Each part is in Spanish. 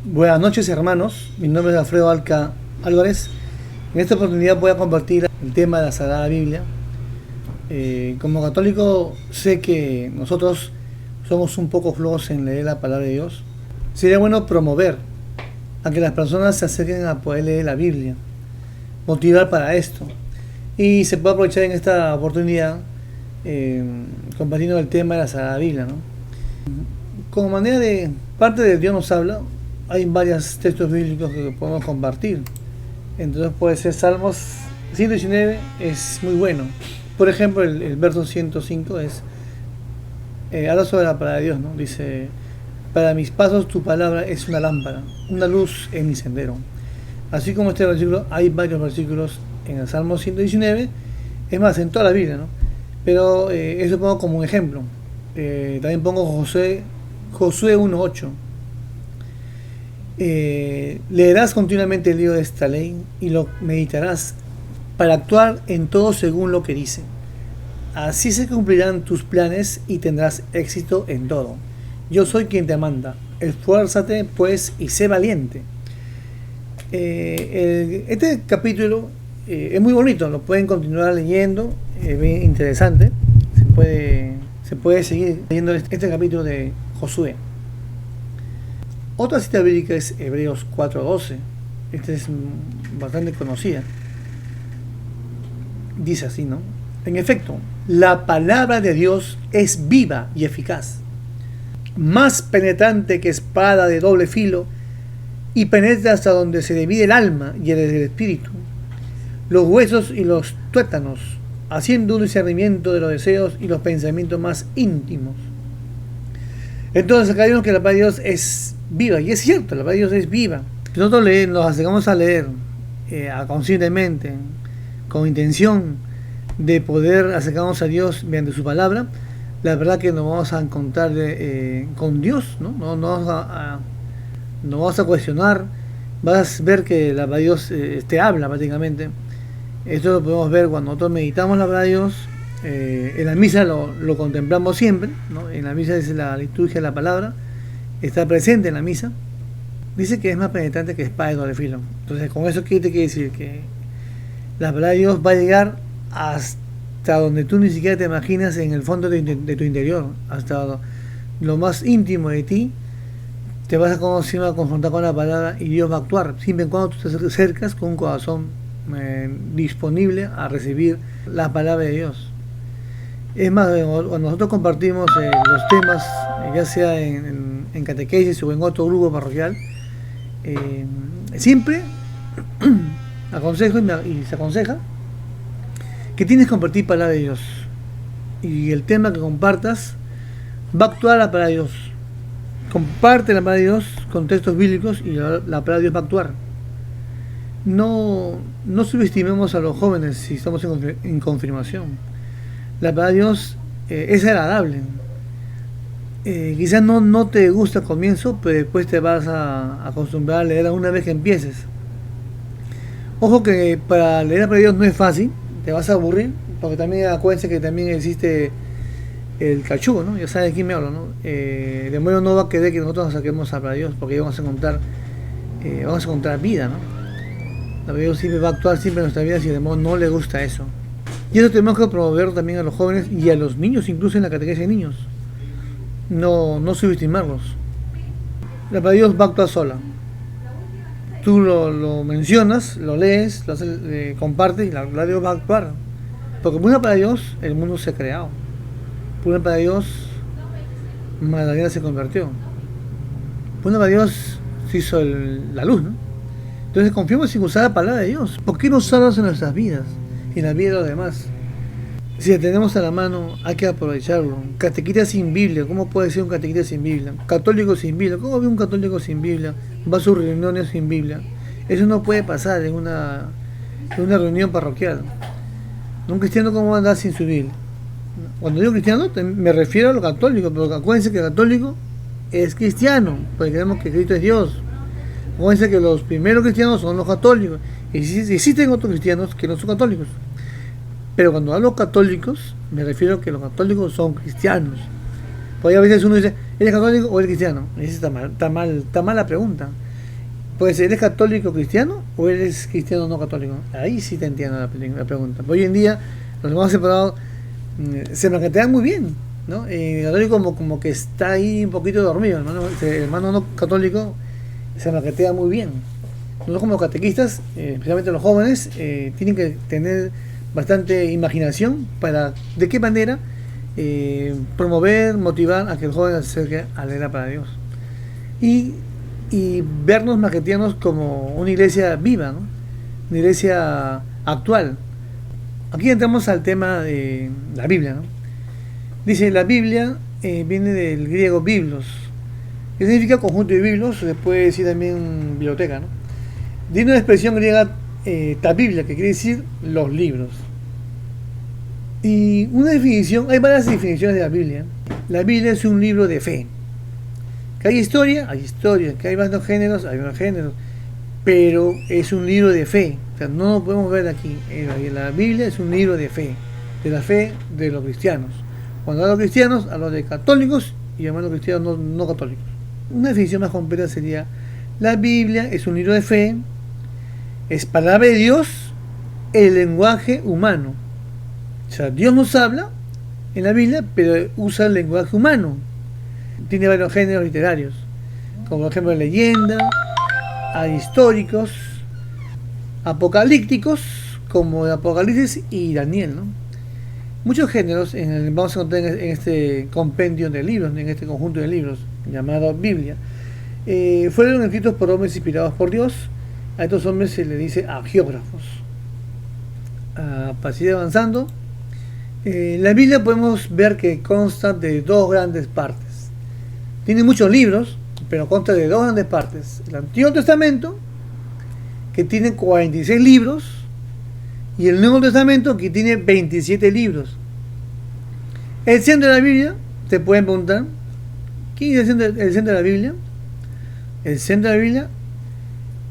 Buenas noches, hermanos, mi nombre es Alfredo Alca Álvarez. En esta oportunidad voy a compartir el tema de la Sagrada Biblia. Como católico sé que nosotros somos un poco flojos en leer la palabra de Dios. Sería bueno promover a que las personas se acerquen a poder leer la Biblia, motivar para esto. Y se puede aprovechar en esta oportunidad compartiendo el tema de la Sagrada Biblia, ¿no? Como manera de parte de Dios nos habla, hay varios textos bíblicos que podemos compartir. Entonces puede ser Salmos 119, es muy bueno. Por ejemplo, el verso 105 es habla sobre la palabra de Dios, ¿no? Dice: para mis pasos tu palabra es una lámpara, una luz en mi sendero. Así como este versículo, hay varios versículos en el Salmo 119, es más, en toda la Biblia, ¿no? Pero eso pongo como un ejemplo. También pongo Josué 1:8. Leerás continuamente el libro de esta ley y lo meditarás para actuar en todo según lo que dice. Así se cumplirán tus planes y tendrás éxito en todo. Yo soy quien te manda. Esfuérzate pues y sé valiente. Este capítulo es muy bonito, lo pueden continuar leyendo, es bien interesante. Se puede seguir leyendo este capítulo de Josué. Otra cita bíblica es Hebreos 4:12. Esta es bastante conocida. Dice así, ¿no? En efecto, la palabra de Dios es viva y eficaz, más penetrante que espada de doble filo, y penetra hasta donde se divide el alma y el espíritu, los huesos y los tuétanos, haciendo un discernimiento de los deseos y los pensamientos más íntimos. Entonces acá vemos que la palabra de Dios es viva, y es cierto, la palabra de Dios es viva. Si nosotros nos acercamos a leer conscientemente, con intención de poder acercarnos a Dios mediante su palabra, la verdad que nos vamos a encontrar con Dios, ¿no? No vamos a cuestionar, vas a ver que la palabra de Dios te habla prácticamente. Esto lo podemos ver cuando nosotros meditamos la palabra de Dios. En la misa lo contemplamos siempre, ¿no? En la misa es la liturgia de la palabra, está presente en la misa. Dice que es más penetrante que espada de doble filo. Entonces, con eso, ¿qué te quiere decir? Que la palabra de Dios va a llegar hasta donde tú ni siquiera te imaginas, en el fondo de tu interior, hasta lo más íntimo de ti. Te vas a confrontar con la palabra y Dios va a actuar, siempre y cuando tú te acercas con un corazón disponible a recibir la palabra de Dios. Es más, cuando nosotros compartimos los temas, ya sea en catequesis o en otro grupo parroquial, siempre aconsejo y se aconseja que tienes que compartir palabra de Dios, y el tema que compartas va a actuar la palabra de Dios. Comparte la palabra de Dios con textos bíblicos y la palabra de Dios va a actuar. No subestimemos a los jóvenes si estamos en confirmación. La palabra de Dios es agradable. Quizás no te gusta al comienzo, pero después te vas a acostumbrar a leerla una vez que empieces. Ojo que para leer la palabra de Dios no es fácil, te vas a aburrir, porque también acuérdense que también existe el cachugo, ¿no? Ya saben de quién me hablo, ¿no? El demonio no va a querer que nosotros nos saquemos a la palabra de Dios, porque vamos a encontrar vida, ¿no? La palabra de Dios siempre va a actuar siempre en nuestra vida si el demonio no le gusta eso. Y eso tenemos que promover también a los jóvenes y a los niños, incluso en la catequesis de niños. No subestimarlos. La palabra de Dios va a actuar sola. Tú lo mencionas, lo lees, compartes, y la palabra de Dios va a actuar. Porque por una palabra de Dios el mundo se ha creado. Por una palabra de Dios Magdalena se convirtió. Por una palabra de Dios se hizo la luz, ¿no? Entonces confiamos en usar la palabra de Dios. ¿Por qué no usarlos en nuestras vidas y en la vida de los demás? Si la tenemos a la mano, hay que aprovecharlo. Catequista sin Biblia, ¿cómo puede ser un catequista sin Biblia? Católico sin Biblia, ¿cómo ve un católico sin Biblia? Va a sus reuniones sin Biblia. Eso no puede pasar en una reunión parroquial. Un cristiano, ¿cómo va a andar sin su Biblia? Cuando digo cristiano, me refiero a los católicos, pero acuérdense que el católico es cristiano, porque creemos que Cristo es Dios. Acuérdense que los primeros cristianos son los católicos, y existen otros cristianos que no son católicos. Pero cuando hablo católicos, me refiero a que los católicos son cristianos. Porque a veces uno dice, ¿eres católico o eres cristiano? Y esa está mal la pregunta. Pues, ¿eres católico cristiano o eres cristiano no católico? Ahí sí te entiendo la pregunta. Hoy en día, los hermanos separados se marketean muy bien, ¿no? El católico como que está ahí un poquito dormido, el hermano no católico se marketea muy bien. Nosotros como catequistas, especialmente los jóvenes, tienen que tener bastante imaginación para de qué manera promover, motivar a que el joven se acerque a la era para Dios. Y, y vernos marketearnos como una iglesia viva, ¿no? Una iglesia actual. Aquí entramos al tema de la Biblia, ¿no? Dice, la Biblia viene del griego biblos, que significa conjunto de libros, se puede decir también biblioteca, ¿no? Tiene una expresión griega tabiblia, que quiere decir los libros. Y una definición, hay varias definiciones de la Biblia. La Biblia es un libro de fe. Que hay historia, que hay varios géneros, hay varios géneros, pero es un libro de fe. O sea, no lo podemos ver aquí. La Biblia es un libro de fe, de la fe de los cristianos. Cuando hablo de cristianos, hablo de católicos y hermanos cristianos no católicos. Una definición más completa sería: la Biblia es un libro de fe, es palabra de Dios, el lenguaje humano. O sea, Dios nos habla en la Biblia, pero usa el lenguaje humano. Tiene varios géneros literarios, como por ejemplo leyenda, hay históricos, apocalípticos, como Apocalipsis y Daniel, ¿no? Muchos géneros vamos a encontrar en este compendio de libros, en este conjunto de libros llamado Biblia. Fueron escritos por hombres inspirados por Dios. A estos hombres se les dice agiógrafos. Para seguir avanzando, la Biblia podemos ver que consta de dos grandes partes. Tiene muchos libros, pero consta de dos grandes partes. El Antiguo Testamento, que tiene 46 libros, y el Nuevo Testamento, que tiene 27 libros. El centro de la Biblia, te pueden preguntar, ¿quién es el centro de la Biblia? El centro de la Biblia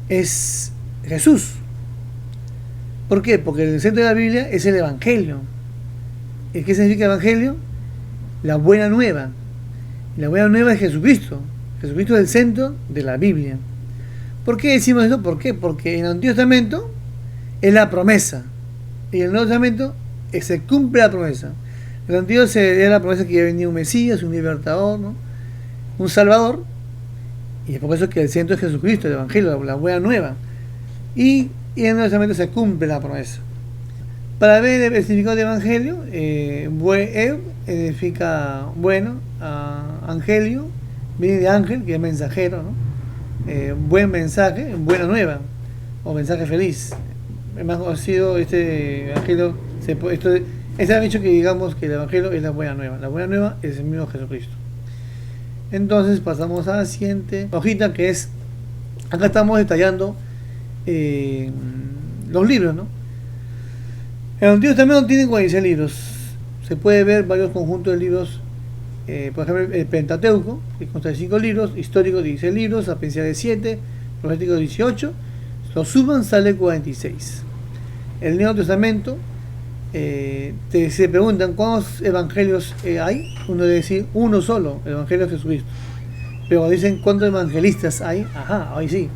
es Jesús. ¿Por qué? Porque el centro de la Biblia es el Evangelio. ¿Y qué significa Evangelio? La buena nueva. La buena nueva es Jesucristo. Jesucristo es el centro de la Biblia. ¿Por qué decimos esto? ¿Por qué? Porque en el Antiguo Testamento es la promesa. Y en el Nuevo Testamento se cumple la promesa. En el Antiguo era la promesa que iba a venir un Mesías, un libertador, ¿no? Un Salvador. Y es por eso que el centro es Jesucristo, el Evangelio, la buena nueva. Y en el Nuevo Testamento se cumple la promesa. Para ver el significado de Evangelio, significa bueno, Angelio, viene de ángel, que es mensajero, ¿no? Buen mensaje, buena nueva, o mensaje feliz. Es más conocido este Evangelio, se ha dicho que digamos que el Evangelio es la buena nueva. La buena nueva es el mismo Jesucristo. Entonces pasamos a la siguiente hojita, que es, acá estamos detallando los libros, ¿no? El Antiguo Testamento tiene 46 libros. Se puede ver varios conjuntos de libros, por ejemplo el Pentateuco, que consta de 5 libros, histórico 16 libros, sapienciales 7, profético 18, lo suman, sale 46. El Nuevo Testamento, se preguntan cuántos evangelios hay, uno debe decir uno solo, el Evangelio de Jesucristo. Pero cuando dicen cuántos evangelistas hay, ahí sí,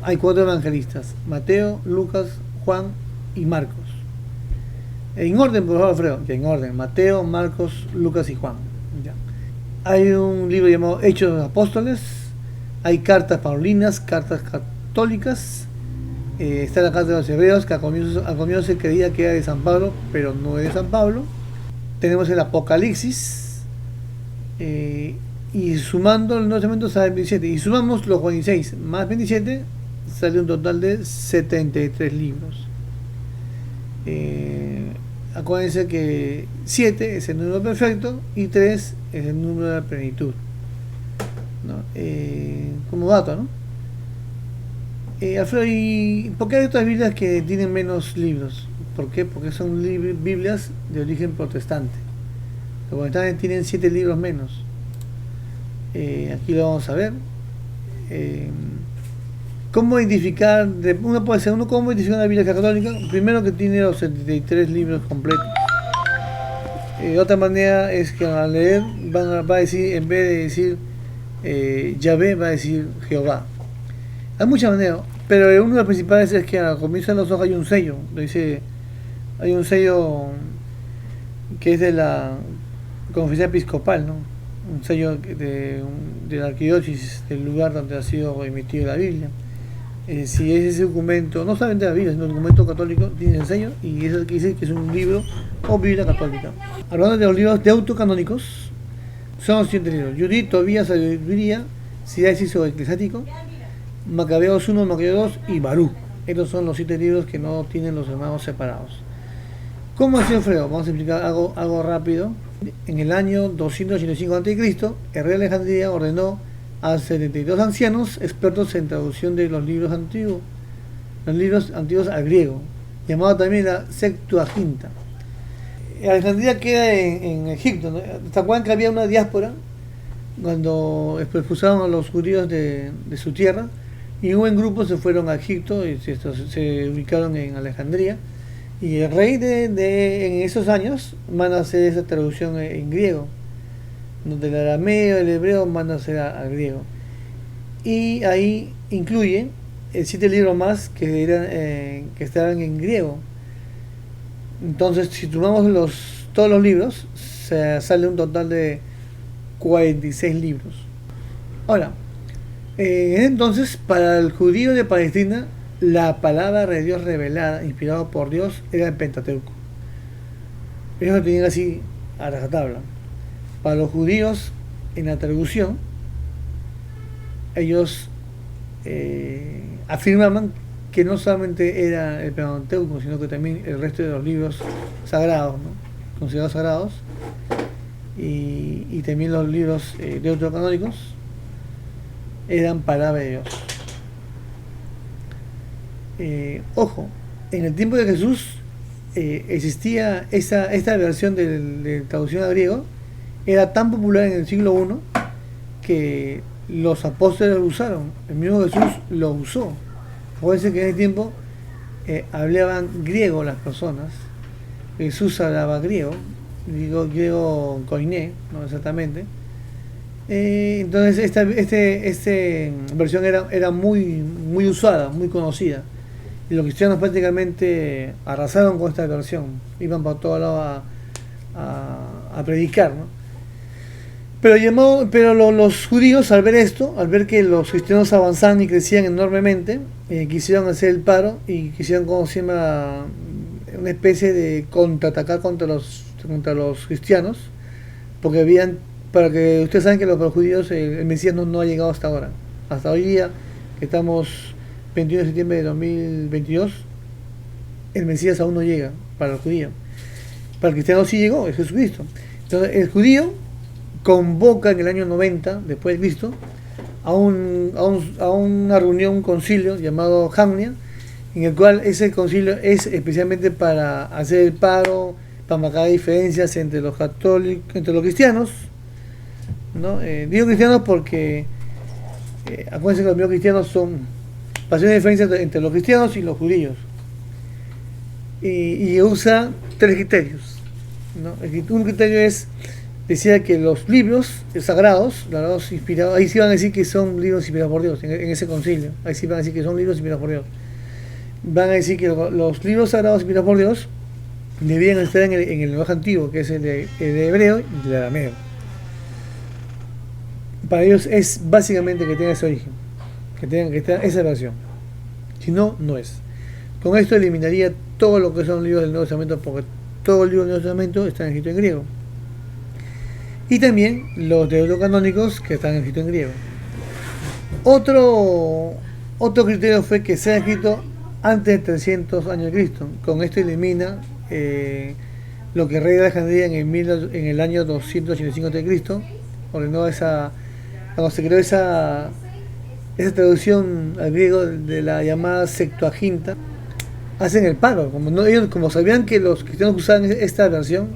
hay 4 evangelistas: Mateo, Lucas, Juan y Marcos. En orden, por favor, Alfredo, en orden: Mateo, Marcos, Lucas y Juan. Ya. Hay un libro llamado Hechos de los Apóstoles, hay cartas paulinas, cartas católicas, está la carta de los Hebreos, que al comienzo se creía que era de San Pablo, pero no es de San Pablo. Tenemos el Apocalipsis, y sumando el Nuevo Testamento sale 27, y sumamos los 46 más 27, sale un total de 73 libros. Acuérdense que 7 es el número perfecto y 3 es el número de la plenitud, ¿no? Como dato, ¿no? Alfredo, ¿y por qué hay otras Biblias que tienen menos libros? ¿Por qué? Porque son Biblias de origen protestante. Los protestantes tienen 7 libros menos. Aquí lo vamos a ver. ¿Cómo identificar? ¿Cómo identificar una Biblia católica? Primero, que tiene los 73 libros completos. Otra manera es que al leer va a decir, en vez de decir Yahvé, va a decir Jehová. Hay muchas maneras, pero uno de los principales es que al comienzo de los ojos hay un sello, dice, hay un sello que es de la conferencia episcopal, ¿no? Un sello de la arquidiócesis del lugar donde ha sido emitida la Biblia. Si es ese documento, no solamente la Biblia, sino un documento católico, tiene el sello y eso que dice que es un libro o Biblia católica. Hablando de los libros deuterocanónicos, son los siguientes libros: Judith, Tobías, Sabiduría, Siracis o Eclesiástico, Macabeos 1, Macabeos 2 y Barú. Estos son los 7 libros que no tienen los hermanos separados. ¿Cómo ha sido Fredo? Vamos a explicar algo rápido. En el año 285 a.C., el rey de Alejandría ordenó a 72 ancianos expertos en traducción de los libros antiguos al griego, llamado también la Septuaginta. Alejandría queda en Egipto, ¿no? ¿Se acuerdan que había una diáspora cuando expulsaron a los judíos de su tierra? Y un buen grupo se fueron a Egipto y se ubicaron en Alejandría. Y el rey en esos años manda a hacer esa traducción en griego, donde el arameo, el hebreo manda a hacer al griego. Y ahí incluye 7 libros más que estaban en griego. Entonces, si tomamos todos los libros, sale un total de 46 libros. Ahora, entonces, para el judío de Palestina, la palabra de Dios revelada, inspirada por Dios, era el Pentateuco. Ellos lo tenían así a rajatabla. Para los judíos, en la traducción, ellos afirmaban que no solamente era el Pentateuco, sino que también el resto de los libros sagrados, ¿no? Considerados sagrados, y también los libros deuterocanónicos eran palabra de Dios. Ojo, en el tiempo de Jesús existía esta versión de traducción al griego, era tan popular en el siglo I que los apóstoles lo usaron, el mismo Jesús lo usó. Acuérdense que en ese tiempo hablaban griego las personas, Jesús hablaba griego, digo griego koiné, no exactamente. Entonces esta versión era muy usada, muy conocida. Y los cristianos prácticamente arrasaron con esta versión, iban para todos lados a predicar, ¿no? Pero los judíos, al ver esto, al ver que los cristianos avanzaban y crecían enormemente, quisieron hacer el paro y quisieron, como se llama, una especie de contraatacar contra los cristianos, porque para que ustedes saben que para los judíos el Mesías no ha llegado hasta ahora. Hasta hoy día, que estamos 21 de septiembre de 2022, el Mesías aún no llega para el judío. Para el cristiano sí llegó, es Jesucristo. Entonces el judío convoca en el año 90 después de Cristo a una reunión, un concilio llamado Jamnia, en el cual ese concilio es especialmente para hacer el paro, para marcar diferencias entre los católicos, entre los cristianos, ¿no? Digo cristianos porque acuérdense que los mismos cristianos para hacer una diferencia entre los cristianos y los judíos, y usa 3 criterios, ¿no? Un criterio decía que los libros sagrados, inspirados, ahí sí van a decir que son libros inspirados por Dios, en ese concilio, ahí sí van a decir que son libros inspirados por Dios. Van a decir que los libros sagrados inspirados por Dios debían estar en el lenguaje antiguo, que es el de hebreo y el arameo. Para ellos es básicamente que tenga ese origen, que tenga esa versión. Si no, no es. Con esto eliminaría todo lo que son libros del Nuevo Testamento, porque todos los libros del Nuevo Testamento están escritos en griego. Y también los deuterocanónicos que están escritos en griego. Otro criterio fue que sea escrito antes de 300 años de Cristo. Con esto elimina lo que el rey de Alejandría en el año 285 a.C. ordenó cuando se creó esa traducción al griego de la llamada Septuaginta. Hacen el paro, ellos como sabían que los cristianos usaban esta versión,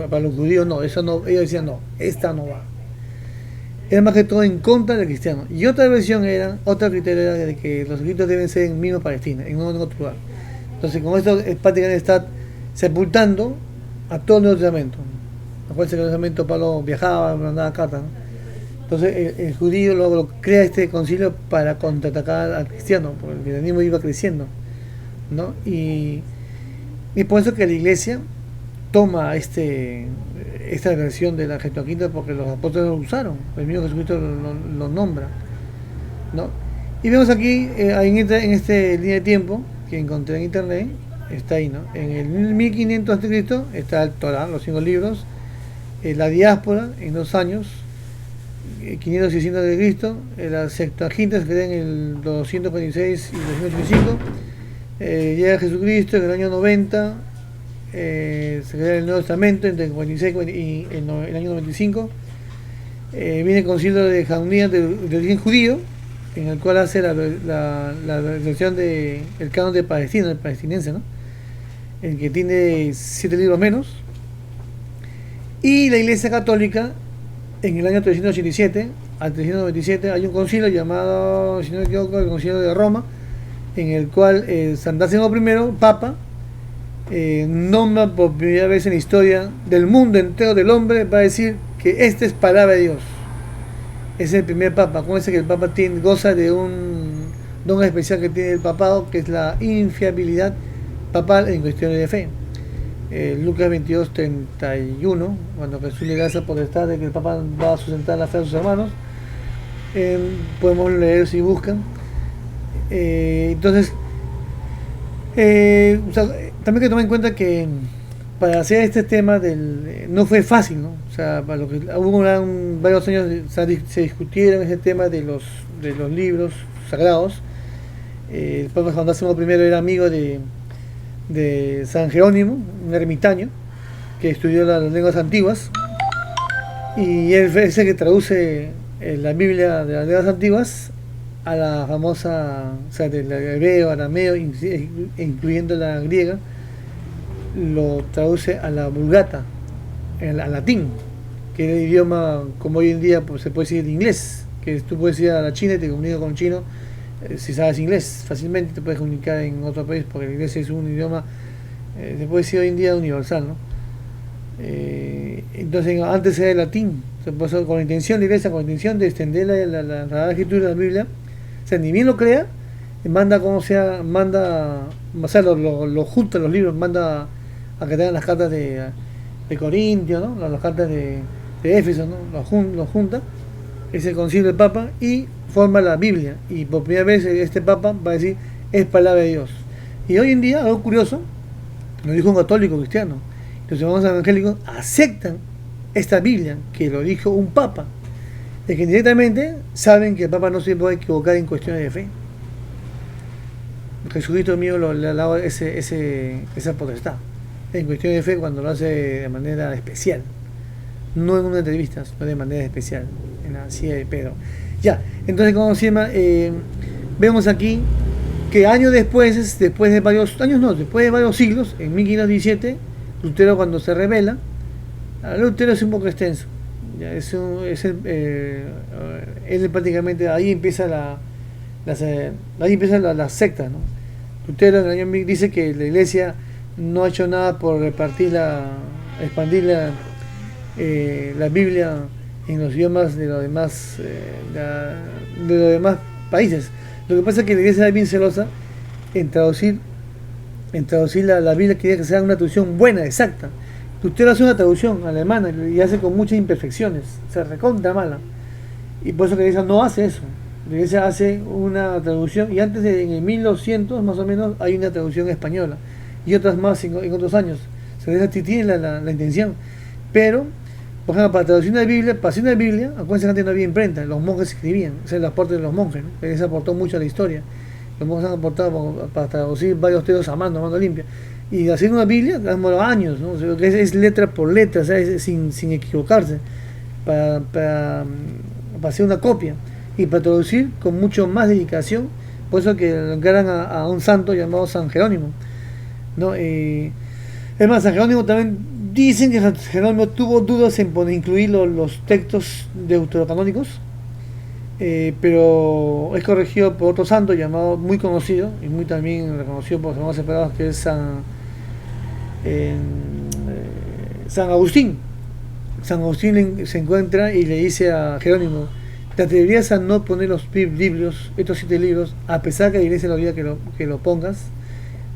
para los judíos no, ellos decían no, esta no va. Era más que todo en contra del cristiano. Y otro criterio era de que los escritos deben ser en misma Palestina, en otro lugar. Entonces con esto prácticamente está sepultando a todo el Nuevo Testamento. Acuérdense que en el Nuevo Testamento Pablo viajaba, mandaba cartas, ¿no? Entonces el judío luego crea este concilio para contraatacar al cristiano, porque el cristianismo iba creciendo, ¿no? Y por eso que la iglesia toma esta versión de la Septuaginta, porque los apóstoles lo usaron, el mismo Jesucristo lo nombra, ¿no? Y vemos aquí, en este línea de tiempo que encontré en internet, está ahí, ¿no? En el 1500 a.C. está el Torah, los 5 libros, la diáspora en 2 años, 500 y 600 de Cristo, la Septuaginta se crea en el 246 y 285, llega Jesucristo en el año 90, se crea el Nuevo Testamento entre el 46 y el año 95, viene el concilio de Jalmía de origen judío, en el cual hace la versión del canon de Palestina, el palestinense, ¿no? El que tiene 7 libros menos. Y la Iglesia Católica, en el año 387 al 397, hay un concilio llamado, si no me equivoco, el Concilio de Roma, en el cual San Dámaso I, Papa, nombra por primera vez en la historia del mundo entero del hombre, va a decir que esta es palabra de Dios. Es el primer Papa. Acuérdense que el Papa goza de un don especial que tiene el papado, que es la infiabilidad papal en cuestiones de fe. Lucas 22:31, cuando Jesús le da esa potestad de que el Papa va a sustentar la fe de sus hermanos, podemos leer si buscan. Entonces, también hay que tomar en cuenta que para hacer este tema no fue fácil, ¿no? O sea, para lo que hubo varios años se discutieron ese tema de los libros sagrados. El Papa Juan Dámaso I era amigo de San Jerónimo, un ermitaño que estudió las lenguas antiguas, y él es el que traduce la Biblia de las lenguas antiguas a la famosa, o sea, del hebreo, arameo, incluyendo la griega, lo traduce a la Vulgata, al latín, que es el idioma, como hoy en día pues, se puede decir el inglés, que tú puedes ir a la China y te comunicas con un chino, si sabes inglés, fácilmente te puedes comunicar en otro país, porque el inglés es un idioma, se puede decir hoy en día universal, ¿no? Entonces antes era el latín, con la intención, la iglesia, con la intención de extender la escritura de la Biblia, o sea, ni bien lo crea, manda como sea, o sea, lo junta los libros, manda a que tengan las cartas de Corintio, ¿no? Las cartas de Éfeso, ¿no? Los junta, es el concilio del Papa y forma la Biblia, y por primera vez este Papa va a decir es palabra de Dios. Y hoy en día, algo curioso, lo dijo un católico cristiano, los hermanos evangélicos aceptan esta Biblia que lo dijo un Papa, de que directamente saben que el Papa no se puede equivocar en cuestiones de fe. Jesucristo mío le ha dado esa potestad en cuestiones de fe cuando lo hace de manera especial, no en una entrevista, sino de manera especial, en la silla de Pedro. Ya, entonces, como se llama, vemos aquí que años después de varios años, no, después de varios siglos, en 1517, Lutero, cuando se revela, Lutero es un poco extenso, ya, él prácticamente ahí empieza la secta, ¿no? Lutero en el año dice que la iglesia no ha hecho nada por expandir la Biblia en los idiomas de los demás países. Lo que pasa es que la iglesia es bien celosa en traducir la Biblia, quería que sea una traducción buena, exacta. Lutero hace una traducción alemana y hace con muchas imperfecciones, se recontra mala, y por eso la iglesia no hace eso. La iglesia hace una traducción, y antes en el 1200 más o menos hay una traducción española y otras más en otros años. La iglesia tiene la intención, pero por ejemplo, para traducir una Biblia, acuérdense que antes no había imprenta, los monjes escribían, ese es el aporte de los monjes, ¿no? La iglesia aportó mucho a la historia. Los monjes han aportado para traducir varios textos a mano limpia. Y hacer una Biblia demoró años, ¿no? O sea, es letra por letra, o sea, sin equivocarse, para hacer una copia. Y para traducir con mucho más dedicación, por eso que lo encargan a un santo llamado San Jerónimo, ¿no? Es más, San Jerónimo también dicen que San Jerónimo tuvo dudas en incluir los textos deuterocanónicos, pero es corregido por otro santo llamado, muy conocido y muy también reconocido por los hermanos separados, que es San Agustín. San Agustín se encuentra y le dice a Jerónimo: ¿Te atreverías a no poner los libros, estos 7 libros, a pesar que la iglesia lo diga que lo pongas?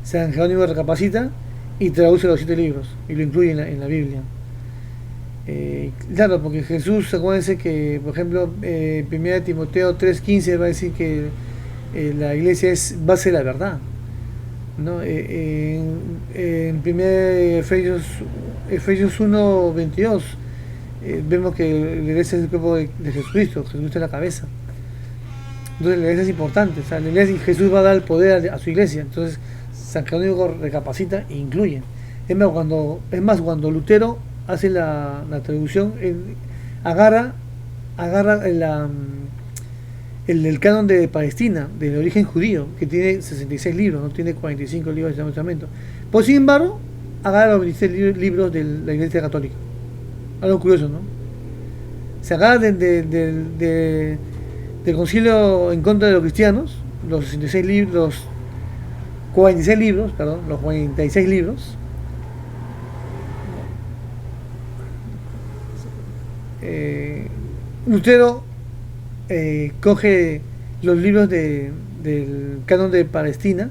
San Jerónimo recapacita y traduce los 7 libros y lo incluye en la Biblia. Claro, porque Jesús, acuérdense que, por ejemplo, 1 Timoteo 3:15 va a decir que la iglesia es base de la verdad, ¿no? En 1 Efesios 1:22 vemos que la iglesia es el cuerpo de Jesucristo, Jesucristo es la cabeza. Entonces la iglesia es importante, o sea, la iglesia, Jesús va a dar el poder a su iglesia. Entonces San Jerónimo recapacita e incluye. Es más, cuando Lutero hace la traducción, él agarra el canon de Palestina, del origen judío, que tiene 66 libros, no tiene 45 libros del Nuevo Testamento. Por sin embargo, agarra los 26 libros de la Iglesia Católica. Algo curioso, ¿no? Se agarra del concilio en contra de los cristianos, los 66 libros, los 46 libros. Lutero coge los libros del canon de Palestina,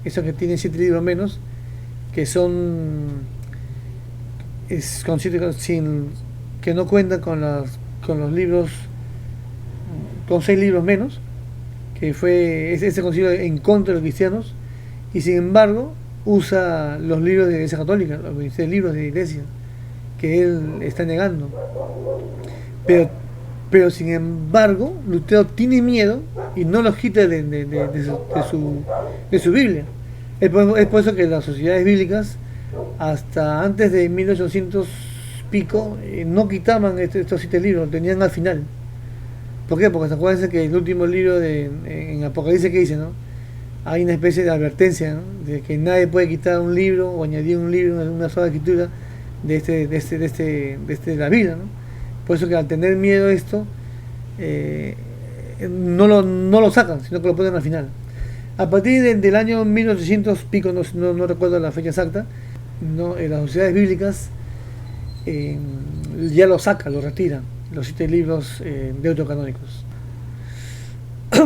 esos que tienen 7 libros menos, que son que no cuentan con los libros, con 6 libros menos, que fue ese concilio en contra de los cristianos, y sin embargo usa los libros de la Iglesia Católica, los 26 libros de la Iglesia, que él está negando. Pero sin embargo, Lutero tiene miedo y no los quita de su Biblia. Es por eso que las sociedades bíblicas, hasta antes de 1800 pico, no quitaban estos 7 libros, los tenían al final. ¿Por qué? Porque se acuérdense que el último libro en Apocalipsis, que dice, ¿no? Hay una especie de advertencia, ¿no? De que nadie puede quitar un libro o añadir un libro en una sola escritura de la Biblia, ¿no? Por eso que al tener miedo a esto, no lo sacan, sino que lo ponen al final. A partir del año 1800 pico, no recuerdo la fecha exacta, ¿no? Las sociedades bíblicas ya lo sacan, lo retiran, los 7 libros deuterocanónicos.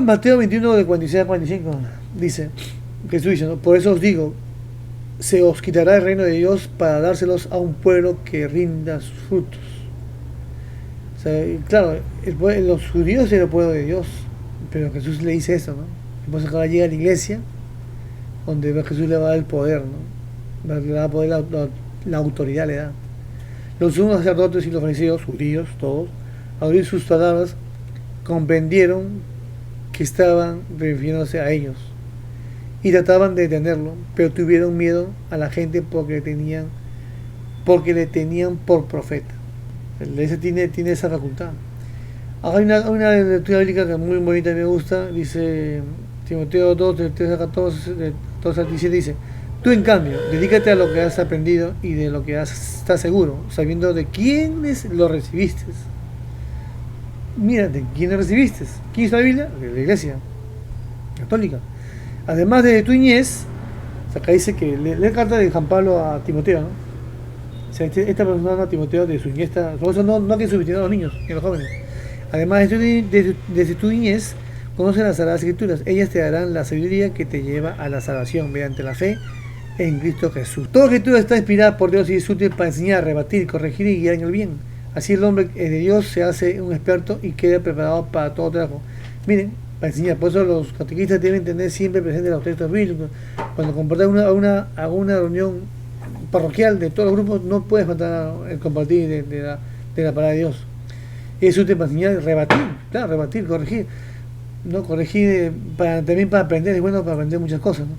Mateo 21, de 46 a 45, dice, Jesús dice, ¿no? Por eso os digo, se os quitará el reino de Dios para dárselos a un pueblo que rinda sus frutos. O sea, claro, los judíos eran el pueblo de Dios, pero Jesús le dice eso, ¿no? Entonces acá llega a la iglesia, donde Jesús le va a dar el poder, ¿no? Le va a poder la autoridad, le da. Los sumos sacerdotes y los fariseos, judíos, todos, al oír sus palabras, comprendieron que estaban refiriéndose a ellos y trataban de detenerlo, pero tuvieron miedo a la gente porque le tenían por profeta. La iglesia tiene esa facultad. Hay una lectura bíblica que es muy bonita y me gusta, dice Timoteo 2, del 3 al 14, del 12 al 17, dice: tú en cambio, dedícate a lo que has aprendido y de lo que estás seguro, sabiendo de quiénes lo recibiste. Mira, ¿de quiénes recibiste? ¿Quién es la Biblia? De la iglesia católica. Además de tu niñez, acá dice que lee carta de San Pablo a Timoteo, ¿no? O sea, esta persona a Timoteo de su niñez, por eso no hay que subestimar a los niños y a los jóvenes. Además desde tu niñez, conoce las Sagradas Escrituras. Ellas te darán la sabiduría que te lleva a la salvación mediante la fe en Cristo Jesús. Toda escritura está inspirada por Dios y es útil para enseñar, rebatir, corregir y guiar en el bien. Así el hombre de Dios se hace un experto y queda preparado para todo trabajo. Miren, para enseñar. Por eso los catequistas deben tener siempre presentes los textos bíblicos. Cuando comparten a una reunión parroquial de todos los grupos, no puedes faltar el compartir de la palabra de Dios. Es útil para enseñar, rebatir, corregir. ¿No? Corregir también para aprender, es bueno para aprender muchas cosas, ¿no?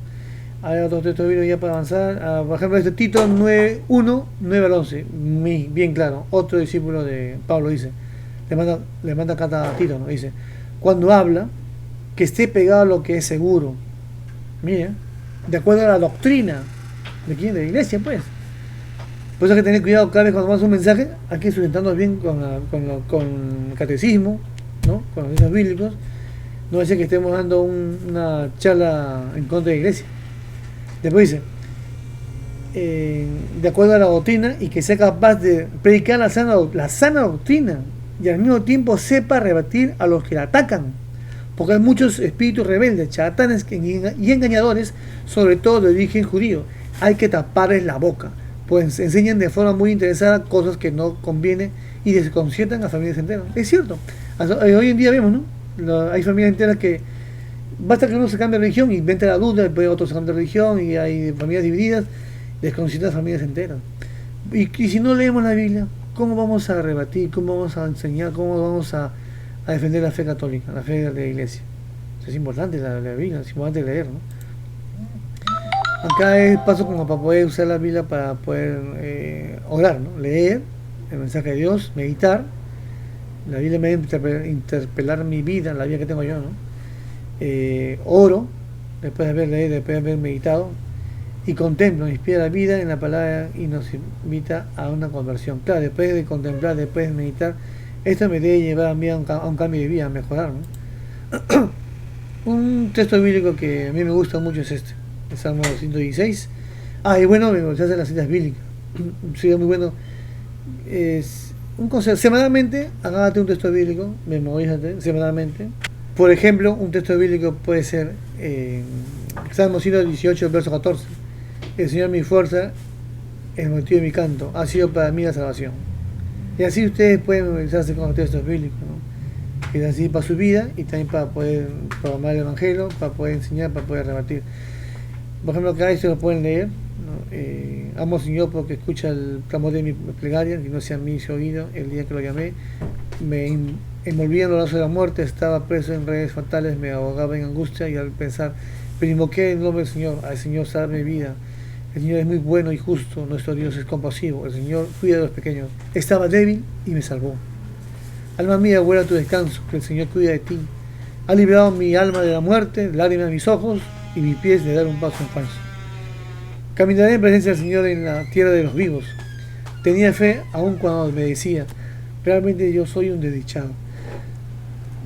Hay otros textos bíblicos ya para avanzar. Por ejemplo, Tito 9:1, 9 al 11, bien claro. Otro discípulo de Pablo dice, le manda carta a Tito, ¿no? Dice: cuando habla, que esté pegado a lo que es seguro. Mira, de acuerdo a la doctrina. ¿De quién? De la iglesia, pues. Por eso hay que tener cuidado cada vez cuando mandas un mensaje, hay que sustentarnos bien con el catecismo, ¿no? Con los textos bíblicos. No es que estemos dando una charla en contra de la iglesia. Después dice, de acuerdo a la doctrina, y que sea capaz de predicar la sana doctrina. y al mismo tiempo sepa rebatir a los que la atacan, porque hay muchos espíritus rebeldes, charlatanes y engañadores, sobre todo de origen judío. Hay que taparles la boca, pues enseñan de forma muy interesada cosas que no conviene y desconciertan a familias enteras. Es cierto, hoy en día vemos, ¿no? Hay familias enteras que basta que uno se cambie de religión y vente la duda, después otro se cambia de religión y hay familias divididas, desconciertan a familias enteras. Y si no leemos la Biblia, ¿cómo vamos a rebatir? ¿Cómo vamos a enseñar? ¿Cómo vamos a defender la fe católica, la fe de la iglesia? Es importante la Biblia, es importante leer, ¿no? Acá es paso como para poder usar la Biblia para poder orar, ¿no? Leer el mensaje de Dios, meditar. La Biblia me debe interpelar mi vida, la vida que tengo yo, ¿no? Oro, después de haber leído, después de haber meditado, y contemplo, inspira la vida en la palabra y nos invita a una conversión. Claro, después de contemplar, después de meditar, esto me debe llevar a mí a un cambio de vida, a mejorar, ¿no? Un texto bíblico que a mí me gusta mucho es este, el Salmo 116. Y bueno, se hacen las citas bíblicas. Sería muy bueno. Es un consejo. Semanalmente, hágate un texto bíblico, memorízate semanalmente. Por ejemplo, un texto bíblico puede ser Salmo 118, verso 14. El Señor es mi fuerza, el motivo de mi canto, ha sido para mí la salvación. Y así ustedes pueden memorizarse con los textos bíblicos, ¿no? Que es así para su vida y también para poder proclamar el Evangelio, para poder enseñar, para poder rebatir. Por ejemplo, acá esto lo pueden leer, ¿no? Amo al Señor porque escucha el clamor de mi plegaria, que no sea a mí su oído el día que lo llamé. Me envolvía en los lazos de la muerte, estaba preso en redes fatales, me ahogaba en angustia y al pensar, pero invoqué el nombre del Señor, al Señor salve mi vida. El Señor es muy bueno y justo, nuestro Dios es compasivo, el Señor cuida de los pequeños. Estaba débil y me salvó. Alma mía, vuela a tu descanso, que el Señor cuida de ti. Ha librado mi alma de la muerte, lágrimas de mis ojos y mis pies de dar un paso en falso. Caminaré en presencia del Señor en la tierra de los vivos. Tenía fe aun cuando me decía, realmente yo soy un desdichado.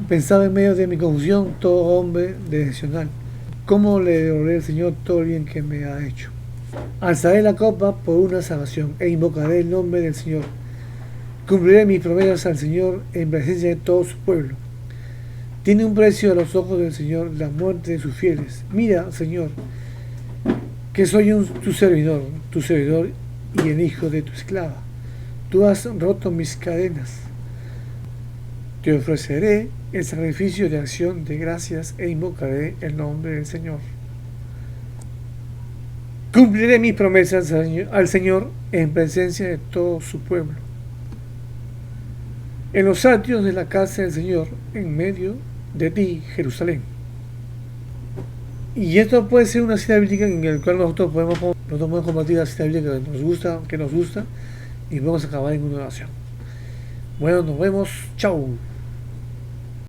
Pensaba en medio de mi confusión, todo hombre decepcional. ¿Cómo le devolveré al Señor todo el bien que me ha hecho? Alzaré la copa por una salvación e invocaré el nombre del Señor. Cumpliré mis promesas al Señor en presencia de todo su pueblo. Tiene un precio a los ojos del Señor la muerte de sus fieles. Mira, Señor, que soy tu servidor y el hijo de tu esclava. Tú has roto mis cadenas. Te ofreceré el sacrificio de acción de gracias e invocaré el nombre del Señor. Cumpliré mis promesas al Señor en presencia de todo su pueblo. En los atrios de la casa del Señor, en medio de ti, Jerusalén. Y esto puede ser una cita bíblica en la cual nosotros podemos compartir la cita bíblica que nos gusta y podemos acabar en una oración. Bueno, nos vemos. Chau.